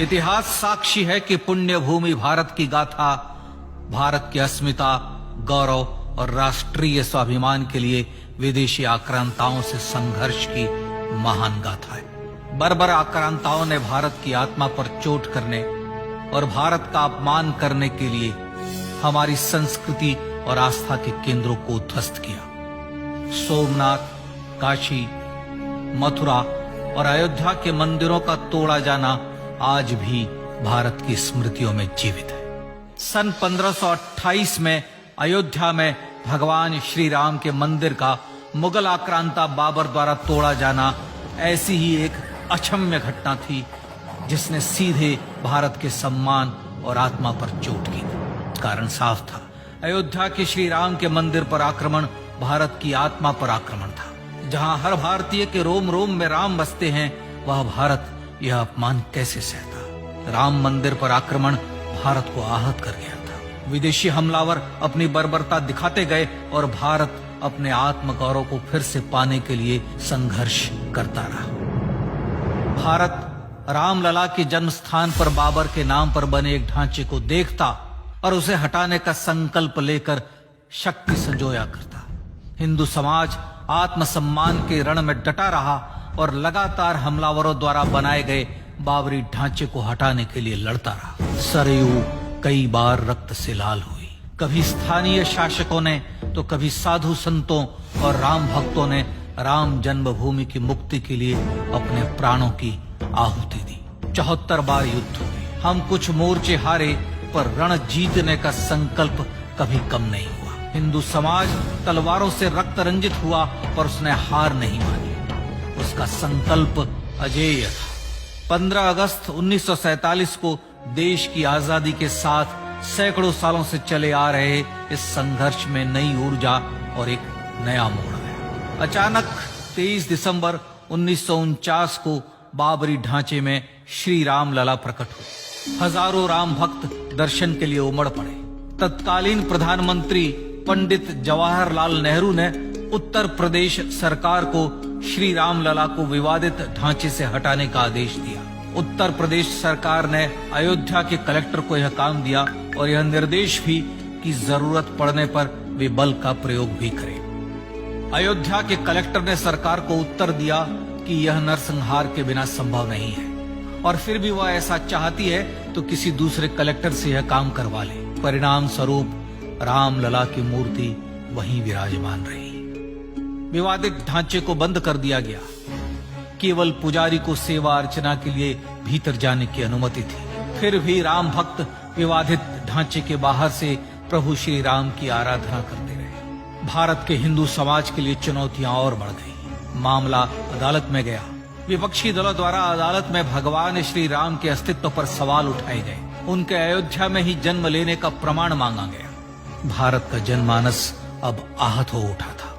इतिहास साक्षी है कि पुण्य भूमि भारत की गाथा भारत की अस्मिता, गौरव और राष्ट्रीय स्वाभिमान के लिए विदेशी आक्रांताओं से संघर्ष की महान गाथा है। बर्बर आक्रांताओं ने भारत की आत्मा पर चोट करने और भारत का अपमान करने के लिए हमारी संस्कृति और आस्था के केंद्रों को उद्ध्वस्त किया। सोमनाथ, काशी, मथुरा और अयोध्या के मंदिरों का तोड़ा जाना आज भी भारत की स्मृतियों में जीवित है। सन 1528 में अयोध्या में भगवान श्री राम के मंदिर का मुगल आक्रांता बाबर द्वारा तोड़ा जाना ऐसी ही एक अक्षम्य घटना थी जिसने सीधे भारत के सम्मान और आत्मा पर चोट की। कारण साफ था, अयोध्या के श्री राम के मंदिर पर आक्रमण भारत की आत्मा पर आक्रमण था। जहां हर भारतीय के रोम रोम में राम बसते हैं, वह भारत यह अपमान कैसे सहता। राम मंदिर पर आक्रमण भारत को आहत कर गया था। विदेशी हमलावर अपनी बर्बरता दिखाते गए और भारत अपने आत्मगौरव को फिर से पाने के लिए संघर्ष करता रहा। भारत रामलला के जन्म स्थान पर बाबर के नाम पर बने एक ढांचे को देखता और उसे हटाने का संकल्प लेकर शक्ति संजोया करता। हिंदू समाज आत्मसम्मान के रण में डटा रहा और लगातार हमलावरों द्वारा बनाए गए बाबरी ढांचे को हटाने के लिए लड़ता रहा। सरयू कई बार रक्त से लाल हुई। कभी स्थानीय शासकों ने तो कभी साधु संतों और राम भक्तों ने राम जन्मभूमि की मुक्ति के लिए अपने प्राणों की आहुति दी। 74 बार युद्ध हुए। हम कुछ मोर्चे हारे, पर रण जीतने का संकल्प कभी कम नहीं हुआ। हिंदू समाज तलवारों से रक्त रंजित हुआ, पर उसने हार नहीं मानी। उसका संकल्प अजेय था। 15 अगस्त 1947 को देश की आजादी के साथ सैकड़ों सालों से चले आ रहे इस संघर्ष में नई ऊर्जा और एक नया मोड़ आया। अचानक 23 दिसंबर 1949 को बाबरी ढांचे में श्री राम लला प्रकट हुए। हजारों राम भक्त दर्शन के लिए उमड़ पड़े। तत्कालीन प्रधानमंत्री पंडित जवाहरलाल नेहरू ने उत्तर प्रदेश सरकार को श्री राम लला को विवादित ढांचे से हटाने का आदेश दिया। उत्तर प्रदेश सरकार ने अयोध्या के कलेक्टर को यह काम दिया और यह निर्देश भी कि जरूरत पड़ने पर वे बल का प्रयोग भी करें। अयोध्या के कलेक्टर ने सरकार को उत्तर दिया कि यह नरसंहार के बिना संभव नहीं है, और फिर भी वह ऐसा चाहती है तो किसी दूसरे कलेक्टर से यह काम करवा ले। परिणाम स्वरूप रामलला की मूर्ति वहीं विराजमान रही। विवादित ढांचे को बंद कर दिया गया। केवल पुजारी को सेवा अर्चना के लिए भीतर जाने की अनुमति थी। फिर भी राम भक्त विवादित ढांचे के बाहर से प्रभु श्री राम की आराधना करते रहे। भारत के हिंदू समाज के लिए चुनौतियां और बढ़ गई। मामला अदालत में गया। विपक्षी दलों द्वारा अदालत में भगवान श्री राम के अस्तित्व पर सवाल उठाए गए। उनके अयोध्या में ही जन्म लेने का प्रमाण मांगा गया। भारत का जनमानस अब आहत हो उठा था।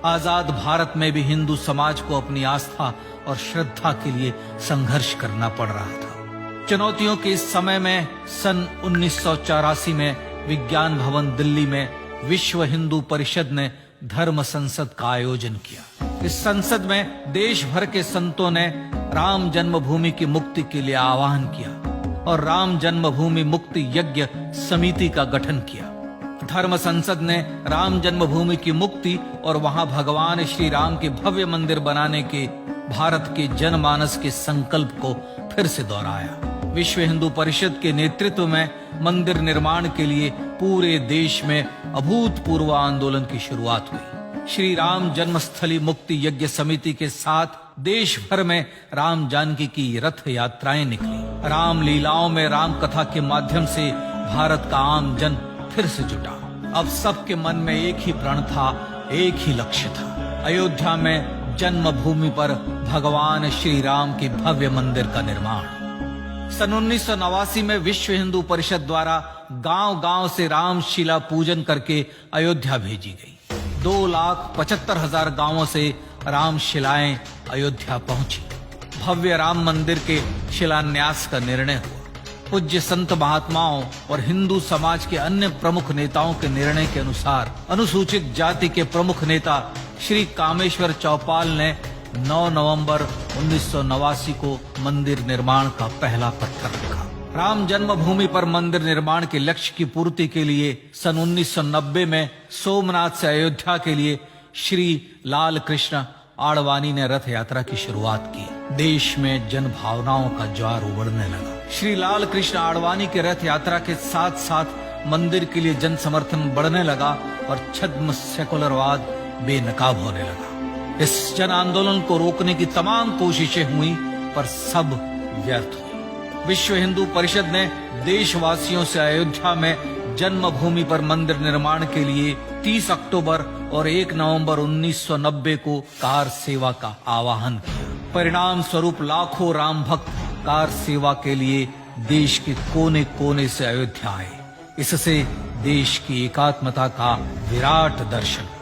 आजाद भारत में भी हिंदू समाज को अपनी आस्था और श्रद्धा के लिए संघर्ष करना पड़ रहा था। चुनौतियों के इस समय में सन 1984 में विज्ञान भवन दिल्ली में विश्व हिंदू परिषद ने धर्म संसद का आयोजन किया। इस संसद में देश भर के संतों ने राम जन्मभूमि की मुक्ति के लिए आह्वान किया और राम जन्मभूमि मुक्ति यज्ञ समिति का गठन किया। धर्म संसद ने राम जन्मभूमि की मुक्ति और वहां भगवान श्री राम के भव्य मंदिर बनाने के भारत के जनमानस के संकल्प को फिर से दोहराया। विश्व हिंदू परिषद के नेतृत्व में मंदिर निर्माण के लिए पूरे देश में अभूतपूर्व आंदोलन की शुरुआत हुई। श्री राम जन्मस्थली मुक्ति यज्ञ समिति के साथ देश भर में राम जानकी की रथ यात्राएं निकली। राम लीलाओं में राम कथा के माध्यम से भारत का आम जन फिर से जुटा। अब सबके मन में एक ही प्रण था, एक ही लक्ष्य था। अयोध्या में जन्मभूमि पर भगवान श्री राम के भव्य मंदिर का निर्माण। सन 1989 में विश्व हिंदू परिषद द्वारा गांव-गांव से रामशिला पूजन करके अयोध्या भेजी गई। 2,75,000 गांवों से रामशिलाएं अयोध्या पहुंची। भव्य राम मंदिर के शिलान्यास का निर्णय हुआ। पूज्य संत महात्माओं और हिंदू समाज के अन्य प्रमुख नेताओं के निर्णय के अनुसार अनुसूचित जाति के प्रमुख नेता श्री कामेश्वर चौपाल ने 9 नवंबर 1989 को मंदिर निर्माण का पहला पत्थर रखा। राम जन्मभूमि पर मंदिर निर्माण के लक्ष्य की पूर्ति के लिए सन 1990 में सोमनाथ से अयोध्या के लिए श्री लाल कृष्ण आडवाणी ने रथ यात्रा की शुरुआत की। देश में जन भावनाओं का ज्वार उमड़ने लगा। श्री लाल कृष्ण आडवाणी के रथ यात्रा के साथ साथ मंदिर के लिए जन समर्थन बढ़ने लगा और छद्म सेकुलरवाद बेनकाब होने लगा। इस जन आंदोलन को रोकने की तमाम कोशिशें हुई पर सब व्यर्थ हुई। विश्व हिंदू परिषद ने देशवासियों से अयोध्या में जन्मभूमि पर मंदिर निर्माण के लिए 30 अक्टूबर और 1 नवंबर 1990 को कार सेवा का आह्वान किया। परिणाम स्वरूप लाखों राम भक्त कार सेवा के लिए देश के कोने कोने से अयोध्या आए। इससे देश की एकात्मता का विराट दर्शन हुआ।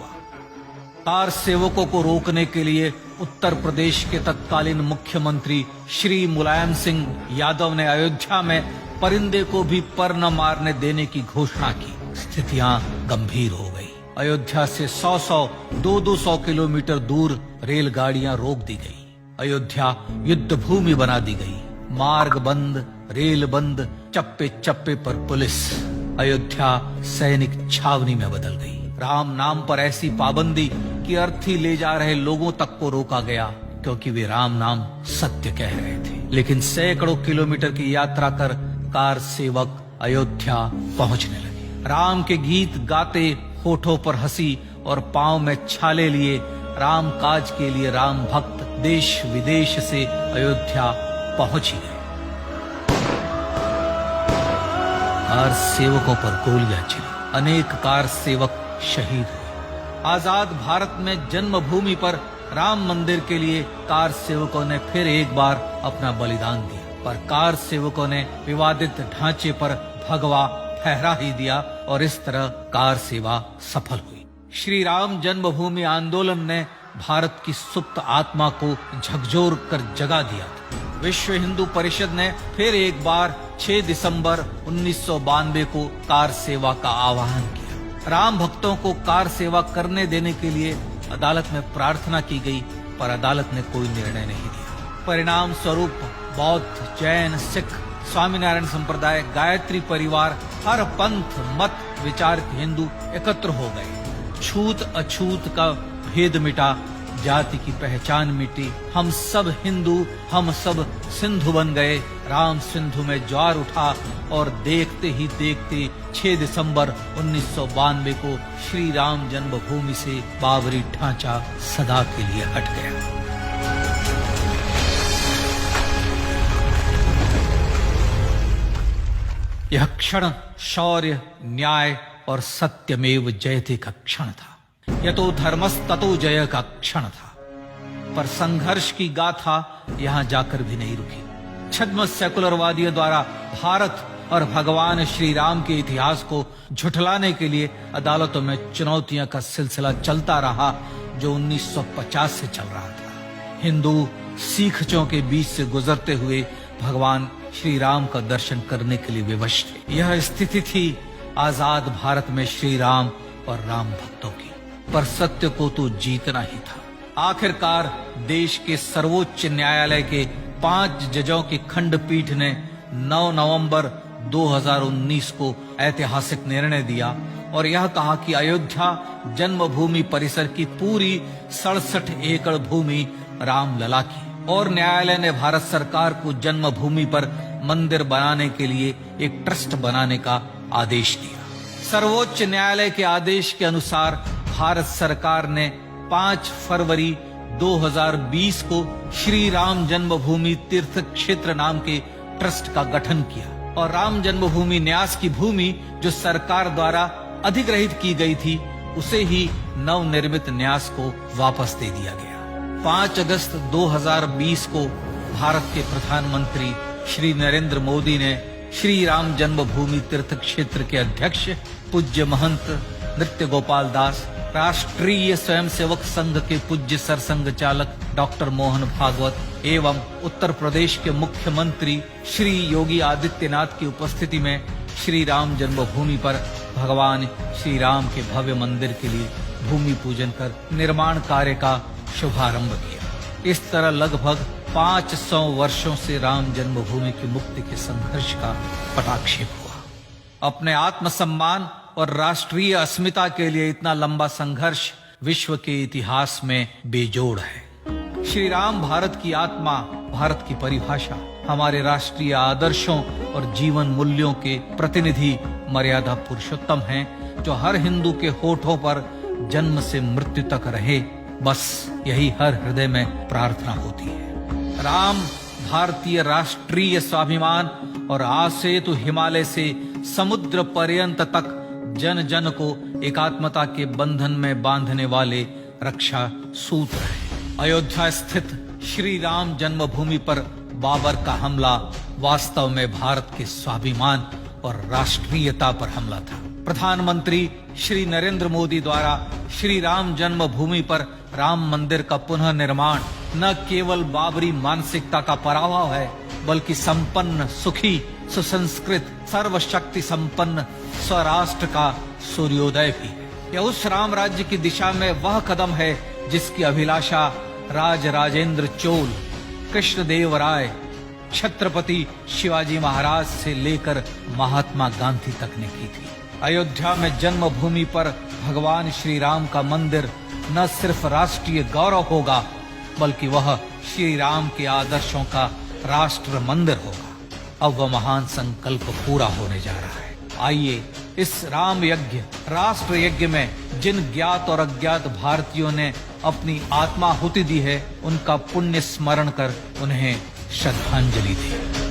कार सेवकों को रोकने के लिए उत्तर प्रदेश के तत्कालीन मुख्यमंत्री श्री मुलायम सिंह यादव ने अयोध्या में परिंदे को भी पर न मारने देने की घोषणा की। स्थितियां गंभीर हो गई। अयोध्या से 100-100, 200 किलोमीटर दूर रेलगाड़ियां रोक दी गई। अयोध्या युद्ध भूमि बना दी गई। मार्ग बंद, रेल बंद, चप्पे चप्पे पर पुलिस। अयोध्या सैनिक छावनी में बदल गई। राम नाम पर ऐसी पाबंदी कि अर्थी ले जा रहे लोगों तक को रोका गया क्योंकि वे राम नाम सत्य कह रहे थे। लेकिन सैकड़ों किलोमीटर की यात्रा कर कार सेवक अयोध्या पहुंचने लगे। राम के गीत गाते, होठों पर हंसी और पांव में छाले लिए राम काज के लिए राम भक्त देश विदेश से अयोध्या पहुंच ही गए। कार सेवकों पर गोलियां चली। अनेक कार सेवक शहीद हुए। आजाद भारत में जन्मभूमि पर राम मंदिर के लिए कार सेवकों ने फिर एक बार अपना बलिदान दिया, पर कार सेवकों ने विवादित ढांचे पर भगवा फहरा ही दिया और इस तरह कार सेवा सफल हुई। श्री राम जन्मभूमि आंदोलन ने भारत की सुप्त आत्मा को झकझोर कर जगा दिया था। विश्व हिंदू परिषद ने फिर एक बार 6 दिसंबर 1992 को कार सेवा का आह्वान किया। राम भक्तों को कार सेवा करने देने के लिए अदालत में प्रार्थना की गई, पर अदालत ने कोई निर्णय नहीं दिया। परिणाम स्वरूप बौद्ध, जैन, सिख, स्वामीनारायण संप्रदाय, गायत्री परिवार, हर पंथ मत विचार के हिंदू एकत्र हो गए। छूत अछूत का भेद मिटा, जाति की पहचान मिटी। हम सब हिंदू, हम सब सिंधु बन गए। राम सिंधु में ज्वार उठा और देखते ही देखते 6 दिसंबर 1992 को श्री राम जन्मभूमि से बाबरी ढांचा सदा के लिए हट गया। यह क्षण शौर्य, न्याय और सत्यमेव जयते का क्षण था। यह तो धर्मस्ततो जय का क्षण था। पर संघर्ष की गाथा यहां जाकर भी नहीं रुकी। छद्म सेकुलरवादियों द्वारा भारत और भगवान श्री राम के इतिहास को झुठलाने के लिए अदालतों में चुनौतियों का सिलसिला चलता रहा, जो 1950 से चल रहा था। हिंदू सिखों के बीच से गुजरते हुए भगवान श्री राम का दर्शन करने के लिए विवश थे। यह स्थिति थी आजाद भारत में श्री राम और राम भक्तों की। पर सत्य को तो जीतना ही था। आखिरकार देश के सर्वोच्च न्यायालय के 5 जजों की खंडपीठ ने 9 नवंबर 2019 को ऐतिहासिक निर्णय दिया और यह कहा कि अयोध्या जन्मभूमि परिसर की पूरी 67 एकड़ भूमि रामलला की, और न्यायालय ने भारत सरकार को जन्मभूमि पर मंदिर बनाने के लिए एक ट्रस्ट बनाने का आदेश दिया। सर्वोच्च न्यायालय के आदेश के अनुसार भारत सरकार ने 5 फरवरी 2020 को श्री राम जन्मभूमि तीर्थ क्षेत्र नाम के ट्रस्ट का गठन किया और राम जन्मभूमि न्यास की भूमि जो सरकार द्वारा अधिग्रहित की गई थी, उसे ही नवनिर्मित न्यास को वापस दे दिया गया। 5 अगस्त 2020 को भारत के प्रधानमंत्री श्री नरेंद्र मोदी ने श्री राम जन्मभूमि तीर्थ क्षेत्र के अध्यक्ष पूज्य महंत नृत्य गोपाल दास, राष्ट्रीय स्वयंसेवक संघ के पूज्य सरसंघ चालक डॉक्टर मोहन भागवत एवं उत्तर प्रदेश के मुख्यमंत्री श्री योगी आदित्यनाथ की उपस्थिति में श्री राम जन्मभूमि पर भगवान श्री राम के भव्य मंदिर के लिए भूमि पूजन कर निर्माण कार्य का शुभारंभ किया। इस तरह लगभग 500 वर्षों से राम जन्मभूमि की मुक्ति के संघर्ष का पटाक्षेप हुआ। अपने आत्मसम्मान और राष्ट्रीय अस्मिता के लिए इतना लंबा संघर्ष विश्व के इतिहास में बेजोड़ है। श्री राम भारत की आत्मा, भारत की परिभाषा, हमारे राष्ट्रीय आदर्शों और जीवन मूल्यों के प्रतिनिधि मर्यादा पुरुषोत्तम हैं, जो हर हिंदू के होठों पर जन्म से मृत्यु तक रहे, बस यही हर हृदय में प्रार्थना होती है। राम भारतीय राष्ट्रीय स्वाभिमान और आसेतु हिमालय से समुद्र पर्यंत तक जन जन को एकात्मता के बंधन में बांधने वाले रक्षा सूत्र है। अयोध्या स्थित श्री राम जन्मभूमि पर बाबर का हमला वास्तव में भारत के स्वाभिमान और राष्ट्रीयता पर हमला था। प्रधानमंत्री श्री नरेंद्र मोदी द्वारा श्री राम जन्मभूमि पर राम मंदिर का पुनः निर्माण न केवल बाबरी मानसिकता का पराभव है, बल्कि संपन्न, सुखी, सुसंस्कृत, सर्वशक्ति संपन्न स्वराष्ट्र का सूर्योदय भी है। यह उस राम राज्य की दिशा में वह कदम है जिसकी अभिलाषा राज राजेंद्र चोल, कृष्णदेव राय, छत्रपति शिवाजी महाराज से लेकर महात्मा गांधी तक ने की थी। अयोध्या में जन्मभूमि पर भगवान श्री राम का मंदिर न सिर्फ राष्ट्रीय गौरव होगा, बल्कि वह श्री राम के आदर्शों का राष्ट्र मंदिर होगा। अब वह महान संकल्प पूरा होने जा रहा है। आइए इस राम यज्ञ, राष्ट्र यज्ञ में जिन ज्ञात और अज्ञात भारतीयों ने अपनी आत्माहुति दी है, उनका पुण्य स्मरण कर उन्हें श्रद्धांजलि दें।